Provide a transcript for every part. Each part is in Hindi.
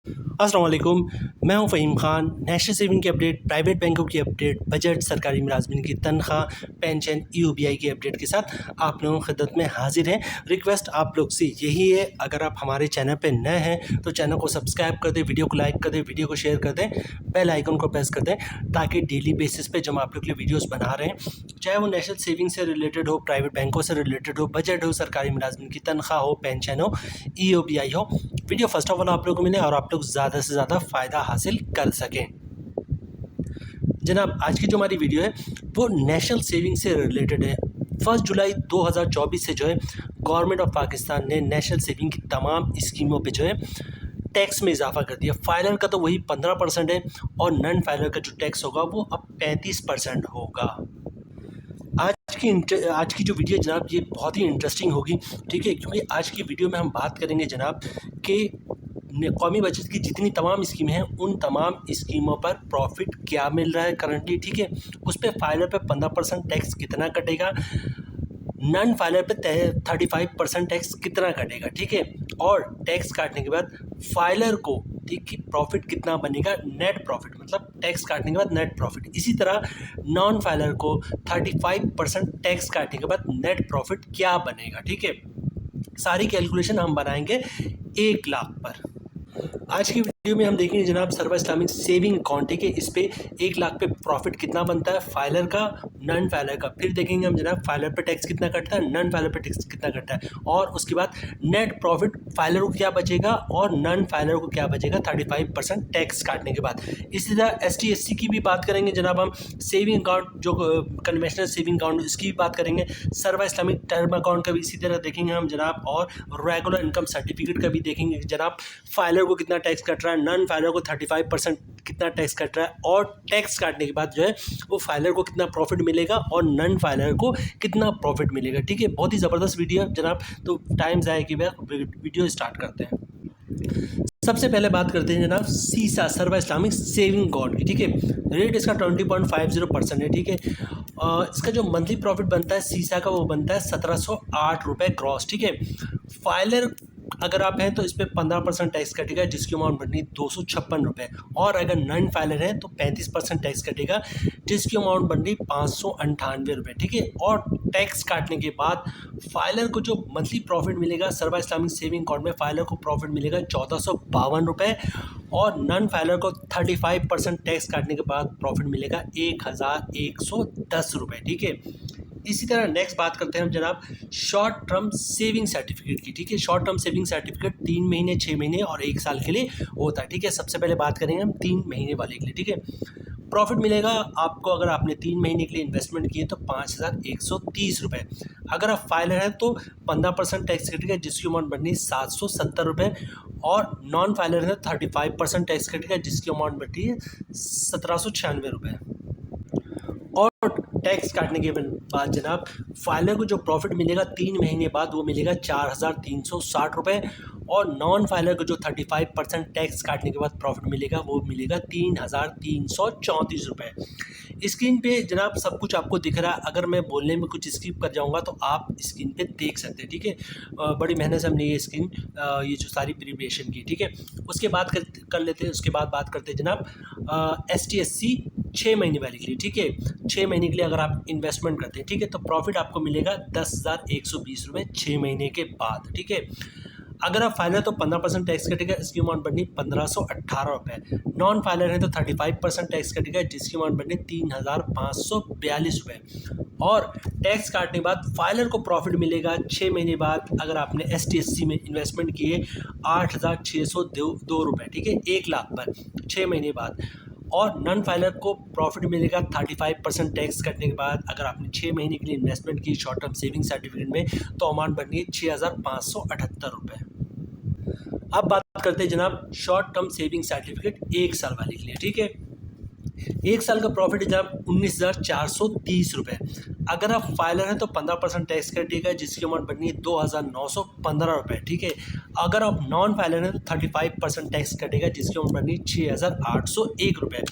अस्सलाम वालेकुम। मैं हूं फ़हीम खान। नेशनल सेविंग की अपडेट, प्राइवेट बैंकों की अपडेट, बजट, सरकारी मुलाजमिन की तनख्वाह, पेंशन, ईओबीआई की अपडेट के साथ आप लोगों की खिदमत में हाजिर हैं। रिक्वेस्ट आप लोग से यही है, अगर आप हमारे चैनल पे नए हैं तो चैनल को सब्सक्राइब कर दें, वीडियो को लाइक कर दें, वीडियो को शेयर कर दें, बेल आइकन को प्रेस कर दें, ताकि डेली बेसिस पे जब हम आप लोग के लिए वीडियोस बना रहे हैं, चाहे वो नेशनल सेविंग से रिलेटेड हो, प्राइवेट बैंकों से रिलेटेड हो, बजट हो, सरकारी मुलाजमिन की तनख्वाह हो, पेंशन हो, ईओबीआई हो, वीडियो फर्स्ट ऑफ ऑल आप लोगों को मिले और आप लोग ज़्यादा से ज़्यादा फ़ायदा हासिल कर सकें। जनाब, आज की जो हमारी वीडियो है वो नेशनल सेविंग से रिलेटेड है। 1 जुलाई 2024 से जो है गवर्नमेंट ऑफ पाकिस्तान ने नेशनल सेविंग की तमाम स्कीमों पे जो है टैक्स में इजाफा कर दिया। फाइलर का तो वही 15% है और नॉन फाइलर का जो टैक्स होगा वो अब 35% होगा। आज की जो वीडियो जनाब ये बहुत ही इंटरेस्टिंग होगी, ठीक है, क्योंकि आज की वीडियो में हम बात करेंगे जनाब कि कौमी बचत की जितनी तमाम स्कीमें हैं उन तमाम स्कीमों पर प्रॉफिट क्या मिल रहा है करंटली, ठीक है, उस पर फाइलर पे 15% टैक्स कितना कटेगा, नॉन फाइलर पे 35% टैक्स कितना कटेगा, ठीक है, और टैक्स काटने के बाद फाइलर को ठीक प्रॉफिट कितना बनेगा, नेट प्रॉफिट मतलब टैक्स काटने के बाद नेट प्रॉफिट। इसी तरह नॉन फाइलर को 35% टैक्स काटने के बाद नेट प्रॉफिट क्या बनेगा, ठीक है। सारी कैलकुलेशन हम बनाएंगे 1 लाख पर। आज की वीडियो में हम देखेंगे जनाब सर्वा इस्लामिक सेविंग अकाउंट, ठीक है, इस पे 1 लाख पे प्रॉफिट कितना बनता है फाइलर का, नॉन फाइलर का। फिर देखेंगे हम जनाब फाइलर पे टैक्स कितना कटता है, नॉन फाइलर पे टैक्स कितना कटता है, और उसके बाद नेट प्रॉफिट फाइलर को क्या बचेगा और नॉन फाइलर को क्या बचेगा 35% टैक्स काटने के बाद। इसी तरह ST/SC की भी बात करेंगे जनाब हम, सेविंग अकाउंट जो कन्वेंशनल सेविंग अकाउंट इसकी भी बात करेंगे, सर्वा इस्लामिक टर्म अकाउंट का भी इसी तरह देखेंगे हम जनाब, और रेगुलर इनकम सर्टिफिकेट का भी देखेंगे जनाब, फाइलर को कितना टैक्स कट रहा है, नॉन फाइलर को 35% कितना टैक्स कट रहा है, और टैक्स काटने के बाद जो है वो फाइलर को कितना प्रॉफिट मिलेगा और नॉन फाइलर को कितना प्रॉफिट मिलेगा, ठीक है। बहुत ही ज़बरदस्त वीडियो है जनाब, तो टाइम ज़ाया कि वीडियो स्टार्ट करते हैं। सबसे पहले बात करते हैं जनाब सीसा सर्वा इस्लामिक सेविंग अकाउंट की, ठीक है। रेट इसका 20.50% है, ठीक है। इसका जो मंथली प्रॉफिट बनता है सीसा का वो बनता है 1708 रुपये ग्रॉस, ठीक है। फाइलर अगर आप हैं तो इस पर 15% टैक्स कटेगा जिसकी अमाउंट बनी 256 रुपये, और अगर नॉन फाइलर है तो 35% टैक्स कटेगा जिसकी अमाउंट बन रही 598 रुपये, ठीक है। और टैक्स काटने के बाद फाइलर को जो मंथली प्रॉफिट मिलेगा सर्वा इस्लामिक सेविंग अकाउंट में फाइलर को प्रॉफिट मिलेगा 1452 रुपये, और नॉन फाइलर को 35% टैक्स काटने के बाद प्रॉफिट मिलेगा 1110 रुपये, ठीक है। इसी तरह नेक्स्ट बात करते हैं हम जनाब शॉर्ट टर्म सेविंग सर्टिफिकेट की, ठीक है। शॉर्ट टर्म सेविंग सर्टिफिकेट 3 महीने, 6 महीने और 1 साल के लिए होता है, ठीक है। सबसे पहले बात करेंगे हम 3 महीने वाले के लिए, ठीक है। प्रॉफिट मिलेगा आपको अगर आपने 3 महीने के लिए इन्वेस्टमेंट किए तो 5130 रुपये। अगर आप फाइलर हैं तो 15% टैक्स कटेगा जिसकी अमाउंट बननी 770 रुपये, और नॉन फाइलर है तो 35% टैक्स कटेगा जिसकी अमाउंट बनती है 1796 रुपये। और टैक्स काटने के बाद जनाब फाइलर को जो प्रॉफिट मिलेगा 3 महीने बाद वो मिलेगा 4360 रुपये, और नॉन फाइलर को जो 35% टैक्स काटने के बाद प्रॉफिट मिलेगा वो मिलेगा 3334 रुपये। स्क्रीन पे जनाब सब कुछ आपको दिख रहा है, अगर मैं बोलने में कुछ स्किप कर जाऊंगा तो आप स्क्रीन पे देख सकते हैं, ठीक है। बड़ी मेहनत से हमने ये स्क्रीन ये जो सारी प्रिपरेशन की, ठीक है। उसके बाद कर लेते हैं, उसके बाद बात करते हैं जनाब ST/SC 6 महीने वाले के लिए, ठीक है। 6 महीने के लिए अगर आप इन्वेस्टमेंट करते हैं, ठीक है, तो प्रॉफिट आपको मिलेगा 10,120 रुपये 6 महीने के बाद, ठीक है। अगर आप फाइलर तो 15% टैक्स कटेगा, इसकी अमाउंट बननी 1518 रुपये। नॉन फाइलर है तो 35% टैक्स कटेगा जिसकी अमाउंट बननी 3542 रुपये, और टैक्स काटने के बाद फाइलर को प्रॉफिट मिलेगा 6 महीने बाद अगर आपने ST/SC में इन्वेस्टमेंट किए 8602 रुपये, ठीक है, 1 लाख पर 6 महीने बाद। और नॉन फाइलर को प्रॉफिट मिलेगा 35% टैक्स कटने के बाद अगर आपने 6 महीने के लिए इन्वेस्टमेंट की शॉर्ट टर्म सेविंग सर्टिफिकेट में तो अमाउंट बननी है 6578 रुपये। अब बात करते हैं जनाब शॉर्ट टर्म सेविंग सर्टिफिकेट 1 साल वाले के लिए, ठीक है। 1 साल का प्रॉफिट है जनाब 19,430 रुपये। अगर आप फाइलर हैं तो 15% टैक्स कटेगा, जिसकी अमाउंट बननी है 2,915 रुपये, ठीक है। अगर आप नॉन फाइलर हैं तो 35% टैक्स कटेगा, जिसकी अमाउंट बननी है 6,801 रुपये।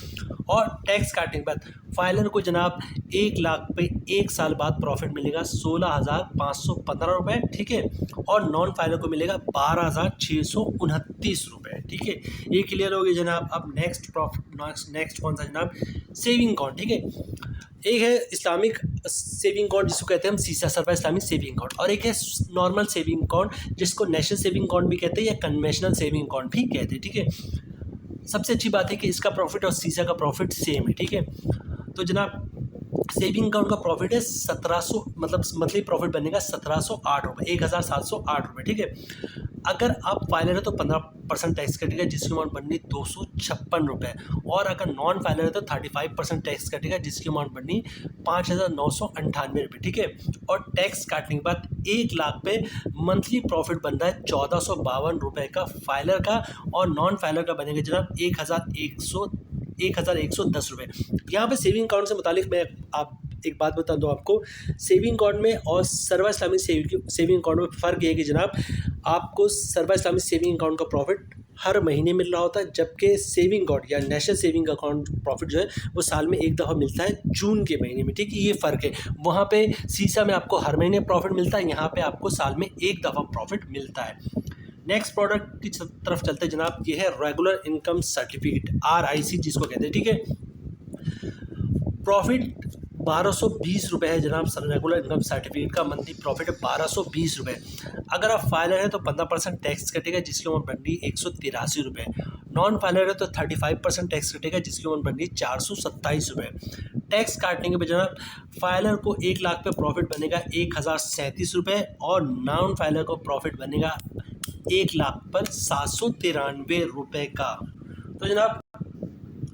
और टैक्स काटने के बाद फाइलर को जनाब 1 लाख पे 1 साल बाद प्रॉफिट मिलेगा 16,515 रुपये, ठीक है। और नॉन फाइलर को मिलेगा 12,629 रुपये, ठीक है। ये क्लियर हो गया जनाब। अब नेक्स्ट कौन सा जनाब, सेविंग अकाउंट, ठीक है। एक है इस्लामिक सेविंग अकाउंट जिसको कहते हैं हम सीसा सर्वा इस्लामिक सेविंग अकाउंट, और एक है नॉर्मल सेविंग अकाउंट जिसको नेशनल सेविंग अकाउंट भी कहते हैं या कन्वेंशनल सेविंग अकाउंट भी कहते हैं, ठीक है। सबसे अच्छी बात है कि इसका प्रॉफिट और सीसा का प्रॉफिट सेम है, ठीक है। तो जनाब सेविंग अकाउंट का प्रॉफिट है 1700, मतलब मंथली प्रॉफिट बनेगा 1708 रुपये, 1708 रुपये, ठीक है। अगर आप फाइलर है तो 15% टैक्स कटेगा, जिसकी अमाउंट बननी 256 रुपये। और अगर नॉन फाइलर है तो 35% टैक्स कटेगा, जिसकी अमाउंट बननी 5,998 रुपये, ठीक है। और टैक्स काटने के बाद 1 लाख पे मंथली प्रॉफिट बनता है 1,452 रुपये का फाइलर का, और नॉन फाइलर का बनेगा जनाब 1,110 रुपये। यहाँ पे सेविंग अकाउंट से मुतालिक मैं आप एक बात बता दूँ आपको, सेविंग अकाउंट में और सर्वा इस्लामिक सेविंग अकाउंट में फ़र्क ये है कि जनाब आपको सर्वा इस्लामिक सेविंग अकाउंट का प्रॉफिट हर महीने मिल रहा होता है, जबकि सेविंग अकाउंट या नेशनल सेविंग अकाउंट प्रॉफिट जो है वो साल में एक दफ़ा मिलता है जून के महीने में, ठीक है। ये फ़र्क है, वहाँ पे सीसा में आपको हर महीने प्रॉफिट मिलता है, यहाँ पे आपको साल में एक दफ़ा प्रॉफिट मिलता है। नेक्स्ट प्रोडक्ट की तरफ चलते हैं जनाब, ये है रेगुलर इनकम सर्टिफिकेट, RIC जिसको कहते हैं, ठीक है। प्रॉफिट 1220 रुपये है जनाब। रेगुलर इनकम सर्टिफिकेट का मंथली प्रॉफिट है 1220 रुपये। अगर आप फाइलर हैं तो 15% टैक्स कटेगा, जिसकी अमाउंट बन रही 183 रुपये। नॉन फाइलर है तो 35% टैक्स कटेगा, जिसकी अमाउंट बन रही 427 रुपये। टैक्स काटने के बाद जनाब फाइलर को 1 लाख पे प्रॉफिट बनेगा 1,037 रुपये, और नॉन फाइलर को प्रॉफिट बनेगा 1 लाख पर 793 रुपये का। तो जनाब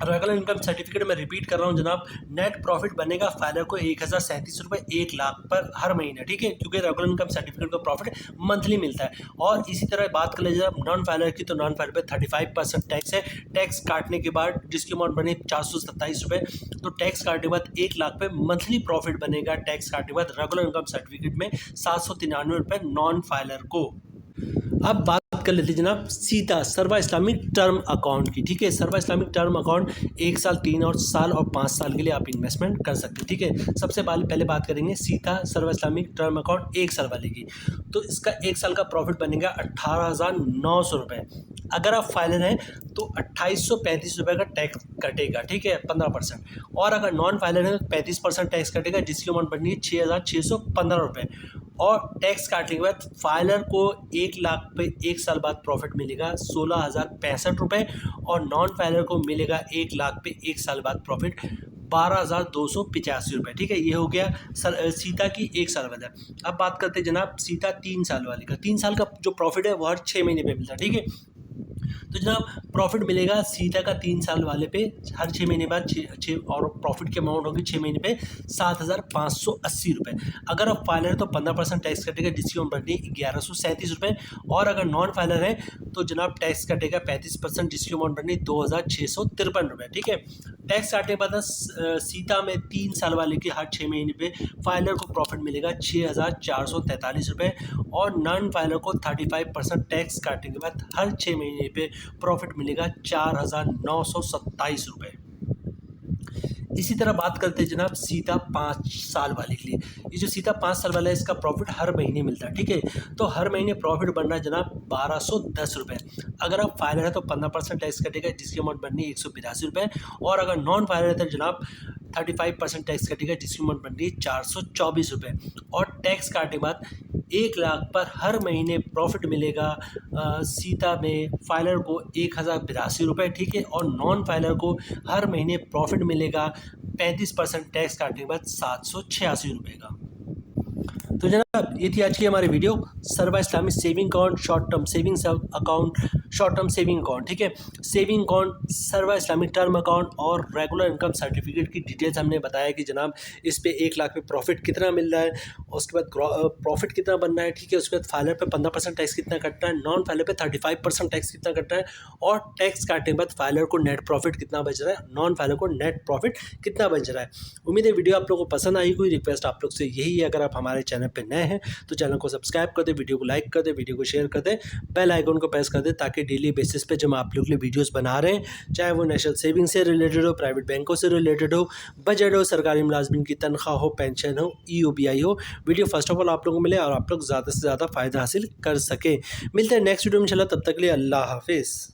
रेगुलर इनकम सर्टिफिकेट में रिपीट कर रहा हूँ जनाब, नेट प्रॉफिट बनेगा फाइलर को 1,037 रुपये 1 लाख पर हर महीने, ठीक है, क्योंकि रेगुलर इनकम सर्टिफिकेट का प्रॉफिट मंथली मिलता है। और इसी तरह बात कर ले जनाब नॉन फाइलर की, तो नॉन फाइलर पर 35% टैक्स है। टैक्स काटने के बाद जिसकी अमाउंट बनी 427 रुपये, तो टैक्स काटने के बाद 1 लाख पे मंथली प्रॉफिट बनेगा टैक्स काटने के बाद रेगुलर इनकम सर्टिफिकेट में 793 रुपये नॉन फाइलर को। अब बात कर लेते हैं जनाब सीधा सर्वा इस्लामिक टर्म अकाउंट की, ठीक है। सर्वा इस्लामिक टर्म अकाउंट 1 साल, 3 साल और 5 साल के लिए आप इन्वेस्टमेंट कर सकते हैं, ठीक है। सबसे पहले बात करेंगे सीधा सर्वा इस्लामिक टर्म अकाउंट 1 साल वाले की। तो इसका 1 साल का प्रॉफिट बनेगा 18,900 रुपये। अगर आप फाइलर हैं तो 2,835 रुपये का टैक्स कटेगा, ठीक है, 15%। और अगर नॉन फाइलर है तो 35% टैक्स कटेगा, जिसकी अमाउंट बननी है 6,615 रुपये। और टैक्स काटने के बाद फाइलर को 1 लाख पे 1 साल बाद प्रॉफिट मिलेगा 16,065 रुपये, और नॉन फाइलर को मिलेगा 1 लाख पे 1 साल बाद प्रॉफिट 12,285 रुपये, ठीक है। ये हो गया सीता की 1 साल वाला। अब बात करते हैं जनाब सीता 3 साल वाले का। 3 साल का जो प्रॉफिट है वो हर 6 महीने पे मिलता है, ठीक है। तो जनाब प्रॉफिट मिलेगा सीता का 3 साल वाले पे हर 6 महीने बाद 6 और प्रॉफिट की अमाउंट होगी 6 महीने पे 7,580 रुपये। अगर आप फाइलर है तो 15% टैक्स कटेगा, जिसकी अमाउंट बनती है 1,137 रुपये। और अगर नॉन फाइलर है तो जनाब टैक्स कटेगा 35%, जिसकी अमाउंट बनती है 2,653 रुपये, ठीक है। टैक्स काटने के बाद सीता में 3 साल वाले के हर 6 महीने पे फाइलर को प्रॉफिट मिलेगा 6,443 रुपये, और नॉन फाइलर को 35% टैक्स काटने के बाद हर 6 महीने पे प्रॉफिट मिलेगा 4,927 रुपये। इसी तरह बात करते हैं जनाब सीता 5 साल वाले के लिए। ये जो सीता 5 साल वाला है इसका प्रॉफिट हर महीने मिलता है, ठीक है। तो हर महीने प्रॉफिट बन रहा है जनाब 1,210 रुपये। अगर आप फाइलर है तो 15% टैक्स कटेगा, जिसकी अमाउंट बननी है 182 रुपये। और अगर नॉन फाइलर है तो जनाब 35% टैक्स कटेगा, जिसकी अमाउंट बनती है 424 रुपये। और टैक्स काटने के बाद 1 लाख पर हर महीने प्रॉफिट मिलेगा सीता में फाइलर को 1,082 रुपये, ठीक है। और नॉन फाइलर को हर महीने प्रॉफिट मिलेगा 35% टैक्स काटने के बाद 786 रुपये का। तो जनाब अब ये थी आज की हमारी वीडियो सर्वा Islamic saving account, short term savings account, short term saving account, ठीक है। सेविंग अकाउंट, सर्वा इस्लामिक टर्म अकाउंट और रेगुलर इनकम सर्टिफिकेट की डिटेल्स हमने बताया कि जनाब इस पे 1 लाख पे प्रॉफिट कितना मिल रहा है, उसके बाद प्रॉफिट कितना बन रहा है, ठीक है। उसके बाद फाइलर पे 15% टैक्स कितना कटता है, नॉन फाइलर पे 35% टैक्स कितना कटता है, और टैक्स काटने के बाद फाइलर को नेट प्रॉफिट कितना बच रहा है, नॉन फाइलर को नेट प्रॉफिट कितना बच रहा है। उम्मीद है वीडियो आप लोगों को पसंद आई। कोई रिक्वेस्ट आप लोग से यही है, अगर आप हमारे चैनल पर नए हैं तो चैनल को सब्सक्राइब कर दे, वीडियो को लाइक कर दे, वीडियो को शेयर कर दे, बेल आइकन को प्रेस कर दे, ताकि डेली बेसिस पे जब आप लोग के लिए वीडियोस बना रहे हैं, चाहे वो नेशनल सेविंग से रिलेटेड हो, प्राइवेट बैंकों से रिलेटेड हो, बजट हो, सरकारी मुलाजमिन की तनख्वाह हो, पेंशन हो, EOBI हो, वीडियो फर्स्ट ऑफ ऑल आप लोगों को मिले और आप लोग ज़्यादा से ज़्यादा फ़ायदा हासिल कर सकें। मिलते हैं नेक्स्ट वीडियो में इंशाल्लाह, तब तक के लिए अल्लाह हाफिज़।